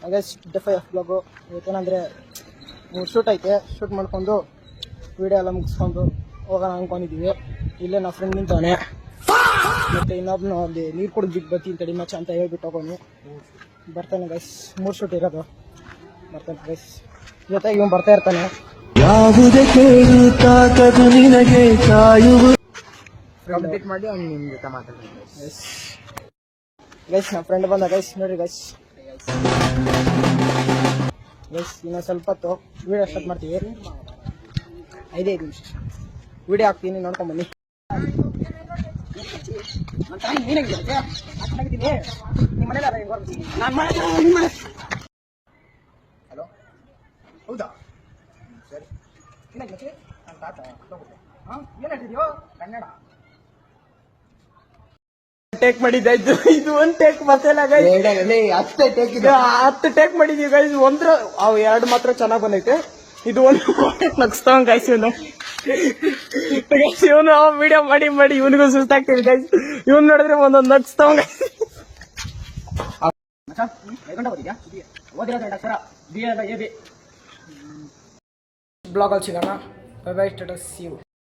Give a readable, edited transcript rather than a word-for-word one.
ಹಾಗೆ ಡೆಫೈ blog ಇವತ್ತೇನಂದರೆ shoot ಐತೆ, shoot ಮಾಡ್ಕೊಂಡು ವೀಡಿಯೋ ಎಲ್ಲ ಮುಗಿಸ್ಕೊಂಡು ಹೋಗೋಣ ಅಂದ್ಕೊಂಡಿದ್ದೀವಿ. ಇಲ್ಲೇ ನಾವು ಫ್ರೆಂಡ್ ನಿಂತವನೆ, ಮತ್ತು ಇನ್ನೊಬ್ಬನು ಅಲ್ಲಿ ನೀರು ಕುಡಿದು ಬರ್ತೀನಿ ತಡಿ ಮಚ್ಚ ಅಂತ ಹೇಳ್ಬಿಟ್ಟು ಹೋಗೋನು. ಬರ್ತಾನೆ ಗೈಸ್, 3 ಶೂಟ್ ಇರೋದು. ಬರ್ತಾನೆ ಗೈಸ್, ಜೊತೆಗೆ ಇವ್ನು ಬರ್ತಾ ಇರ್ತಾನೆ. ಯಾವುದೇ ಕೇಳು ತಾಕದು ನಿನಗೆ ಕಾಯುವ ಮಾಡಿ ಅವ್ನು ನಿಮ್ಮ ಜೊತೆ ಮಾತಾಡ್ತೀನಿ ಗೈಸ್. ನಮ್ಮ ಫ್ರೆಂಡ್ ಬಂದ ಗೈಸ್, ನೋಡ್ರಿ ಗೈಸ್. ಗೈಸ್ ಇನ್ನೊಂದು ಸ್ವಲ್ಪ ಹೊತ್ತು ವೀಡಿಯೋ ಸ್ಟಾರ್ಟ್ ಮಾಡ್ತೀವಿ. 5 ನಿಮಿಷ ವೀಡಿಯೋ ಹಾಕ್ತೀನಿ, ನೋಡ್ಕೊಂಬನ್ನಿ. ಹಲೋ, ಹೌದಾ? ಸರಿ, ಏನಾಗಿದೆ ನನ್ನ ತಾತ ಹಾಂ ಏನು ಹೇಳ್ತಿದ್ಯೋ ಕನ್ನಡ ಟೇಕ್ ಮಾಡಿದ್ದಾಯ್ತು. ಇದು ಒಂದು ಟೇಕ್ ಬರ್ತಿಲ್ಲ ಗೈಸ್, 10 ಟೇಕ್ ಮಾಡಿದೀವಿ ಗೈಸ್. ಅವು 2 ಮಾತ್ರ ಚೆನ್ನಾಗಿ ಬಂದೈತೆ, ಇದು ಒಂದು ನಗ್ಸ್ತಾವ ಗೈಸ್. ಇವನು ವಿಡಿಯೋ ಮಾಡಿ ಇವನಿಗೂ ಸುಸ್ತಾಗ್ತಿದೆ ಗೈಸ್. ಇವನ್ ನೋಡಿದ್ರೆ ಒಂದೊಂದು ನಗ್ಸ್ತಾವ ಗೈಸ್. ಬ್ಲಾಗ್ ಅಲ್ಲಿ ಸಿಗೋಣ. Bye bye, status you.